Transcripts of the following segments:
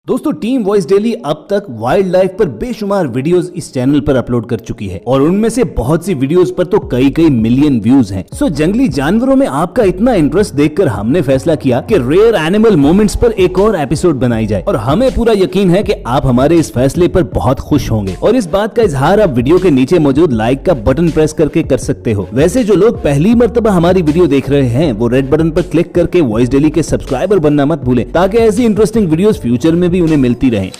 दोस्तों team voice daily अब तक वाइल्ड लाइफ पर बेशुमार वीडियोस इस चैनल पर अपलोड कर चुकी है और उनमें से बहुत सी वीडियोस पर तो कई मिलियन व्यूज हैं। सो जंगली जानवरों में आपका इतना इंटरेस्ट देखकर हमने फैसला किया कि रेयर एनिमल मोमेंट्स पर एक और एपिसोड बनाई जाए और हमें पूरा यकीन है कि आप हमारे इस फैसले पर बहुत खुश होंगे और इस बात का इजहार आप वीडियो के नीचे मौजूद लाइक का बटन प्रेस करके कर सकते हो। वैसे जो लोग पहली मर्तबा हमारी वीडियो देख रहे हैं वो रेड बटन पर क्लिक करके वॉइस डेली के सब्सक्राइबर बनना मत भूलें ताकि ऐसी इंटरेस्टिंग वीडियोस फ्यूचर में भी उन्हें मिलती रहें।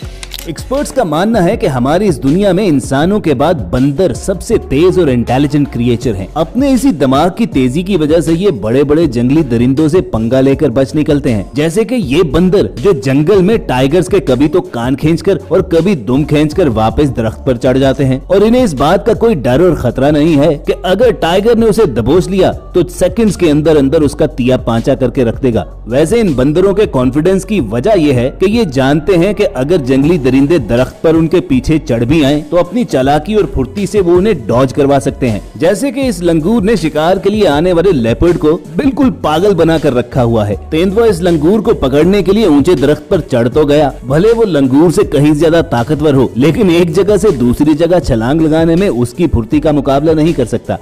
एक्सपर्ट्स का मानना है कि हमारी इस दुनिया में इंसानों के बाद बंदर सबसे तेज और इंटेलिजेंट क्रिएचर हैं। अपने इसी दिमाग की तेजी की वजह से ये बड़े बड़े जंगली दरिंदों से पंगा लेकर बच निकलते हैं, जैसे कि ये बंदर जो जंगल में टाइगर्स के कभी तो कान खींचकर और कभी दुम खींचकर वापस दरख्त पर चढ़ जाते हैं और इन्हें इस बात का कोई डर और खतरा नहीं है कि अगर टाइगर ने उसे दबोच लिया तो सेकंड्स के अंदर अंदर उसका तिया पांचा करके रख देगा। वैसे इन बंदरों के कॉन्फिडेंस की वजह यह है कि ये जानते हैं कि अगर जंगली दरिंदे दरख्त पर उनके पीछे चढ़ भी आए तो अपनी चालाकी और फुर्ती से वो उन्हें डॉज करवा सकते हैं। जैसे कि इस लंगूर ने शिकार के लिए आने वाले लेपर्ड को बिल्कुल पागल बना कर रखा हुआ है। तेंदुआ इस लंगूर को पकड़ने के लिए ऊंचे दरख्त पर चढ़ तो गया, भले वो लंगूर से कहीं ज्यादा ताकतवर हो, लेकिन एक जगह से दूसरी जगह छलांग लगाने में उसकी फुर्ती का मुकाबला नहीं कर सकता।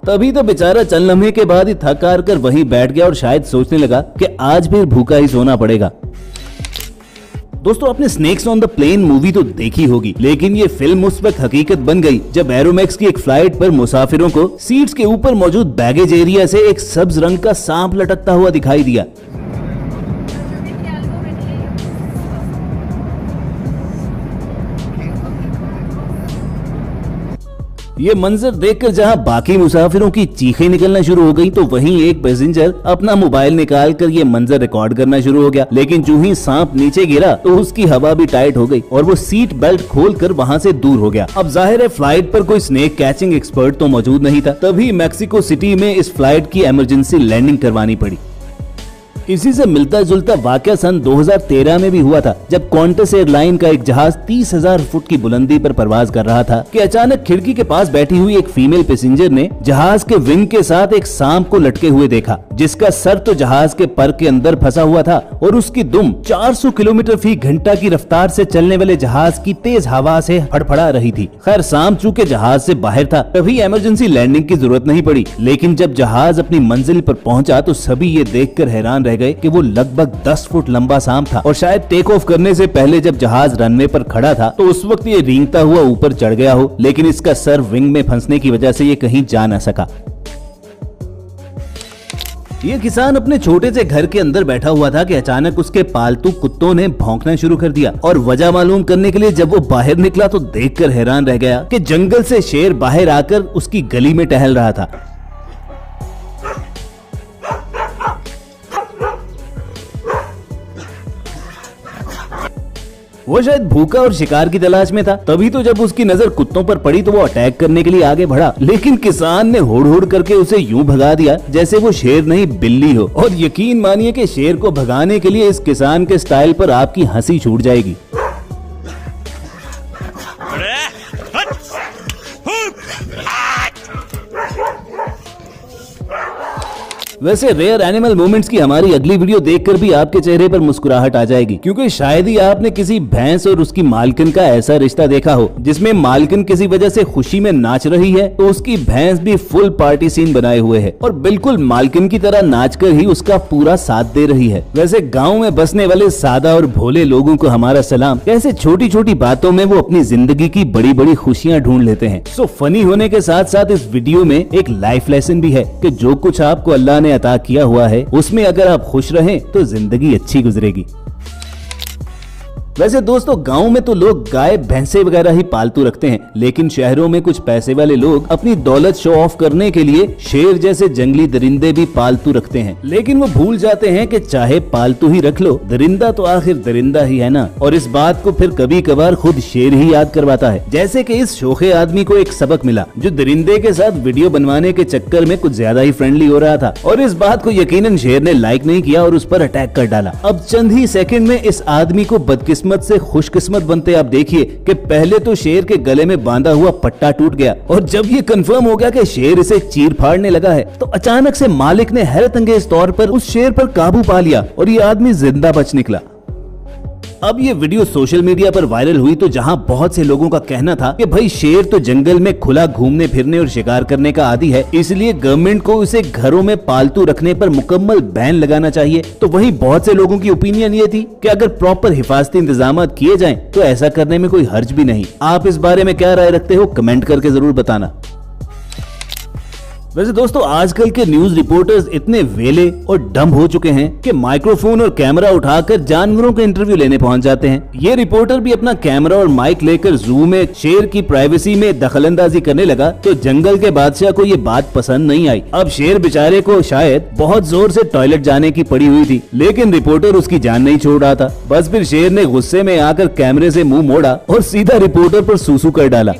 तभी तो बेचारा चंद लम्हे के बाद ही थक हार कर वहीं बैठ गया और शायद सोचने लगा कि आज फिर भूखा ही सोना पड़ेगा। दोस्तों आपने snakes on the plane movie तो देखी होगी, लेकिन ये फिल्म उस वक्त हकीकत बन गई जब एरोमैक्स की एक फ्लाइट पर मुसाफिरों को सीट्स के ऊपर मौजूद बैगेज एरिया से एक सब्ज रंग का सांप लटकता हुआ दिखाई दिया। ये मंजर देखकर जहां बाकी मुसाफिरों की चीखें निकलना शुरू हो गई तो वहीं एक पैसेंजर अपना मोबाइल निकालकर ये मंजर रिकॉर्ड करना शुरू हो गया, लेकिन जो ही सांप नीचे गिरा तो उसकी हवा भी टाइट हो गई और वो सीट बेल्ट खोलकर वहां से दूर हो गया। अब जाहिर है फ्लाइट पर कोई स्नेक कैचिंग एक्सपर्ट तो मौजूद नहीं था, तभी मैक्सिको सिटी में इस फ्लाइट की इमरजेंसी लैंडिंग करवानी पड़ी। इसी से मिलता जुलता वाकया सन 2013 में भी हुआ था जब क्वांटस एयरलाइन का एक जहाज 30,000 फुट की बुलंदी पर परवाज कर रहा था कि अचानक खिड़की के पास बैठी हुई एक फीमेल पैसेंजर ने जहाज के विंग के साथ एक सांप को लटके हुए देखा, जिसका सर तो जहाज के पर के अंदर फंसा हुआ था और उसकी दुम 400 किलोमीटर फी घंटा की रफ्तार से चलने वाले जहाज की तेज हवा से फड़फड़ा रही थी। खैर सांप चूंकि जहाज से बाहर था तभी इमरजेंसी लैंडिंग की जरूरत नहीं पड़ी, लेकिन जब जहाज अपनी मंजिल पर पहुंचा तो सभी ये देखकर हैरान रह गए कि वो लगभग 10 फुट लंबा सांप था और शायद टेक ऑफ करने से पहले जब जहाज रनवे पर खड़ा था तो उस वक्त ये रेंगता हुआ ऊपर चढ़ गया हो, लेकिन इसका सर विंग में फंसने की वजह से ये कहीं जा न सका। ये किसान अपने छोटे से घर के अंदर बैठा हुआ था कि अचानक उसके पालतू कुत्तों ने भौंकना शुरू कर दिया और वजह मालूम करने के लिए जब वो बाहर निकला तो देखकर हैरान रह गया कि जंगल से शेर बाहर आकर उसकी गली में टहल रहा था। वो शायद भूखा और शिकार की तलाश में था, तभी तो जब उसकी नजर कुत्तों पर पड़ी तो वो अटैक करने के लिए आगे बढ़ा, लेकिन किसान ने हुड़ हुड़ करके उसे यूं भगा दिया जैसे वो शेर नहीं बिल्ली हो। और यकीन मानिए कि शेर को भगाने के लिए इस किसान के स्टाइल पर आपकी हंसी छूट जाएगी। वैसे रेयर एनिमल मोमेंट्स की हमारी अगली वीडियो देखकर भी आपके चेहरे पर मुस्कुराहट आ जाएगी, क्योंकि शायद ही आपने किसी भैंस और उसकी मालकिन का ऐसा रिश्ता देखा हो जिसमें मालकिन किसी वजह से खुशी में नाच रही है तो उसकी भैंस भी फुल पार्टी सीन बनाए हुए है और बिल्कुल मालकिन की तरह नाचकर ही उसका पूरा साथ दे रही है। वैसे गाँव में बसने वाले सादा और भोले लोगों को हमारा सलाम, कैसे छोटी छोटी बातों में वो अपनी जिंदगी की बड़ी बड़ी खुशियाँ ढूंढ लेते हैं। सो फनी होने के साथ साथ इस वीडियो में एक लाइफ लेसन भी है कि जो कुछ आपको अल्लाह ने अता किया हुआ है उसमें अगर आप खुश रहें तो जिंदगी अच्छी गुजरेगी। वैसे दोस्तों गांव में तो लोग गाय भैंसे वगैरह ही पालतू रखते हैं, लेकिन शहरों में कुछ पैसे वाले लोग अपनी दौलत शो ऑफ करने के लिए शेर जैसे जंगली दरिंदे भी पालतू रखते हैं, लेकिन वो भूल जाते हैं कि चाहे पालतू ही रख लो, दरिंदा तो आखिर दरिंदा ही है ना। और इस बात को फिर कभी कभार खुद शेर ही याद करवाता है, जैसे कि इस शोखे आदमी को एक सबक मिला जो दरिंदे के साथ वीडियो बनवाने के चक्कर में कुछ ज्यादा ही फ्रेंडली हो रहा था और इस बात को यकीनन शेर ने लाइक नहीं किया और उस पर अटैक कर डाला। अब चंद ही सेकंड में इस आदमी को बदकिस्मत किस्मत से खुशकिस्मत बनते। आप देखिए कि पहले तो शेर के गले में बांधा हुआ पट्टा टूट गया और जब ये कंफर्म हो गया कि शेर इसे चीर फाड़ने लगा है तो अचानक से मालिक ने हैरत अंगेज तौर पर उस शेर पर काबू पा लिया और ये आदमी जिंदा बच निकला। अब ये वीडियो सोशल मीडिया पर वायरल हुई तो जहां बहुत से लोगों का कहना था कि भाई शेर तो जंगल में खुला घूमने फिरने और शिकार करने का आदी है, इसलिए गवर्नमेंट को इसे घरों में पालतू रखने पर मुकम्मल बैन लगाना चाहिए। तो वहीं बहुत से लोगों की ओपिनियन ये थी कि अगर प्रॉपर हिफाजती इंतजाम किए जाएं तो ऐसा करने में कोई हर्ज भी नहीं। आप इस बारे में क्या राय रखते हो, कमेंट करके जरूर बताना। वैसे दोस्तों आजकल के न्यूज रिपोर्टर्स इतने वेले और डम हो चुके हैं कि माइक्रोफोन और कैमरा उठाकर जानवरों के इंटरव्यू लेने पहुंच जाते हैं। ये रिपोर्टर भी अपना कैमरा और माइक लेकर जू में शेर की प्राइवेसी में दखलंदाजी करने लगा तो जंगल के बादशाह को ये बात पसंद नहीं आई। अब शेर बेचारे को शायद बहुत जोर से टॉयलेट जाने की पड़ी हुई थी, लेकिन रिपोर्टर उसकी जान नहीं छोड़ रहा था। बस फिर शेर ने गुस्से में आकर कैमरे से मुंह मोड़ा और सीधा रिपोर्टर पर सूसू कर डाला।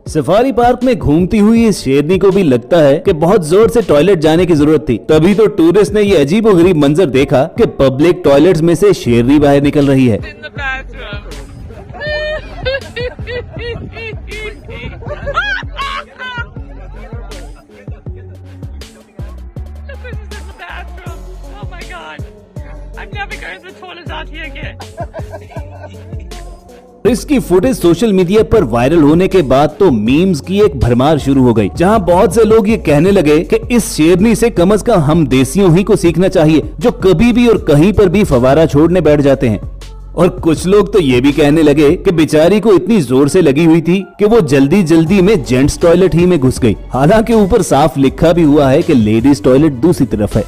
सफारी पार्क में घूमती हुई इस शेरनी को भी लगता है कि बहुत जोर से टॉयलेट जाने की जरूरत थी। तभी तो टूरिस्ट ने ये अजीबोगरीब मंजर देखा कि पब्लिक टॉयलेट्स में से शेरनी बाहर निकल रही है। इसकी फुटेज सोशल मीडिया पर वायरल होने के बाद तो मीम्स की एक भरमार शुरू हो गई, जहां बहुत से लोग ये कहने लगे कि इस शेरनी से कम हम देसियों ही को सीखना चाहिए जो कभी भी और कहीं पर भी फवारा छोड़ने बैठ जाते हैं। और कुछ लोग तो ये भी कहने लगे कि बेचारी को इतनी जोर से लगी हुई थी कि वो जल्दी जल्दी में जेंट्स टॉयलेट ही में घुस गई। हालांकि ऊपर साफ लिखा भी हुआ है कि लेडीज टॉयलेट दूसरी तरफ है।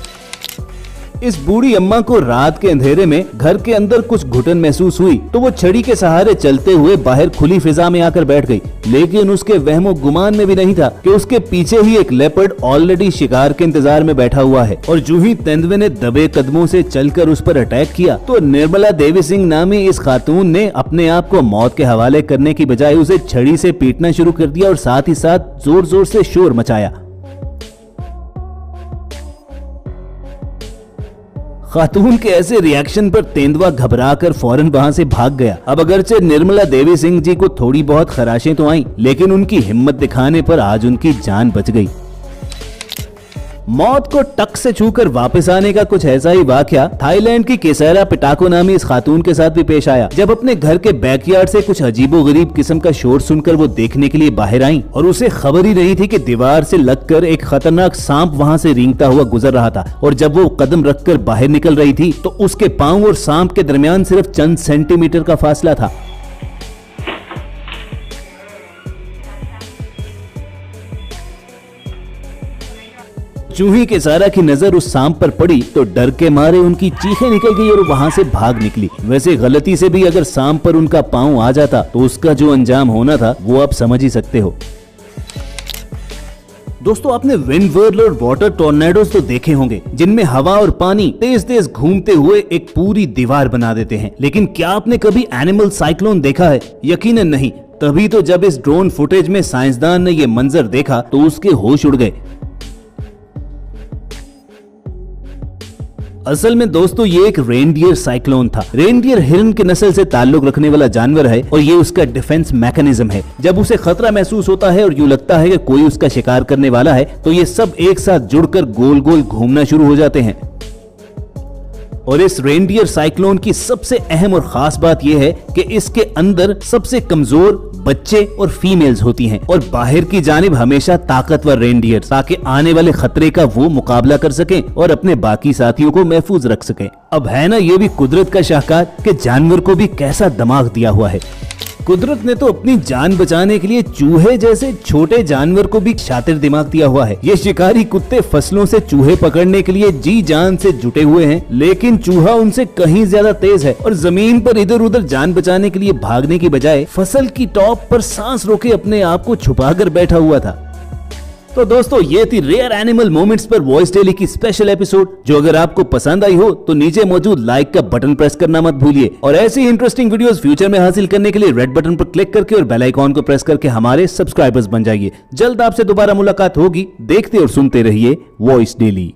इस बूढ़ी अम्मा को रात के अंधेरे में घर के अंदर कुछ घुटन महसूस हुई तो वो छड़ी के सहारे चलते हुए बाहर खुली फिजा में आकर बैठ गई, लेकिन उसके वहमो गुमान में भी नहीं था कि उसके पीछे ही एक लेपर्ड ऑलरेडी शिकार के इंतजार में बैठा हुआ है। और जो ही तेंदुए ने दबे कदमों से चलकर उस पर अटैक किया तो निर्मला देवी सिंह नामी इस खातून ने अपने आप को मौत के हवाले करने की बजाय उसे छड़ी से पीटना शुरू कर दिया और साथ ही साथ जोर जोर से शोर मचाया। खातून के ऐसे रिएक्शन पर तेंदुआ घबराकर फौरन वहां से भाग गया। अब अगरचे निर्मला देवी सिंह जी को थोड़ी बहुत खराशें तो आईं, लेकिन उनकी हिम्मत दिखाने पर आज उनकी जान बच गई। मौत को टक से छूकर वापस आने का कुछ ऐसा ही वाकया थाईलैंड की केसरा पिटाको नामी इस खातून के साथ भी पेश आया, जब अपने घर के बैकयार्ड से कुछ अजीबोगरीब किस्म का शोर सुनकर वो देखने के लिए बाहर आई और उसे खबर ही नहीं थी कि दीवार से लगकर एक खतरनाक सांप वहां से रेंगता हुआ गुजर रहा था। और जब वो कदम रखकर बाहर निकल रही थी तो उसके पांव और सांप के दरमियान सिर्फ चंद सेंटीमीटर का फासला था। चूही के सारा की नजर उस सांप पर पड़ी तो डर के मारे उनकी चीखें निकल गई और वहां से भाग निकली। वैसे गलती से भी अगर सांप पर उनका पांव आ जाता तो उसका जो अंजाम होना था वो आप समझ ही सकते हो। दोस्तों आपने विंड वर्ल और वाटर टॉर्नेडोज तो देखे होंगे, जिनमें हवा और पानी तेज तेज घूमते हुए एक पूरी दीवार बना देते हैं। लेकिन क्या आपने कभी एनिमल साइक्लोन देखा है? यकीनन नहीं। तभी तो जब इस ड्रोन फुटेज में साइंसदान ने ये मंजर देखा तो उसके होश उड़ गए। असल में दोस्तों ये एक रेनडियर साइक्लोन था। रेनडियर हिरन की नस्ल से ताल्लुक रखने वाला जानवर है और ये उसका डिफेंस मैकेनिज्म है। जब उसे खतरा महसूस होता है और यूं लगता है कि कोई उसका शिकार करने वाला है तो ये सब एक साथ जुड़कर गोल गोल घूमना शुरू हो जाते हैं। और इस रेनडियर साइक्लोन की सबसे अहम और खास बात यह है कि इसके अंदर सबसे कमजोर बच्चे और फीमेल्स होती हैं और बाहर की जानिब हमेशा ताकतवर रेनडियर, ताकि आने वाले खतरे का वो मुकाबला कर सकें और अपने बाकी साथियों को महफूज रख सकें। अब है ना ये भी कुदरत का शाहकार कि जानवर को भी कैसा दिमाग दिया हुआ है। कुदरत ने तो अपनी जान बचाने के लिए चूहे जैसे छोटे जानवर को भी शातिर दिमाग दिया हुआ है। ये शिकारी कुत्ते फसलों से चूहे पकड़ने के लिए जी जान से जुटे हुए हैं, लेकिन चूहा उनसे कहीं ज्यादा तेज है और जमीन पर इधर उधर जान बचाने के लिए भागने की बजाय फसल की टॉप पर सांस रोके अपने आप को छुपा कर बैठा हुआ था। तो दोस्तों ये थी रेयर एनिमल मोमेंट्स पर वॉइस डेली की स्पेशल एपिसोड, जो अगर आपको पसंद आई हो तो नीचे मौजूद लाइक का बटन प्रेस करना मत भूलिए, और ऐसी इंटरेस्टिंग वीडियोस फ्यूचर में हासिल करने के लिए रेड बटन पर क्लिक करके और बेल आइकॉन को प्रेस करके हमारे सब्सक्राइबर्स बन जाइए। जल्द आपसे दोबारा मुलाकात होगी। देखते और सुनते रहिए वॉइस डेली।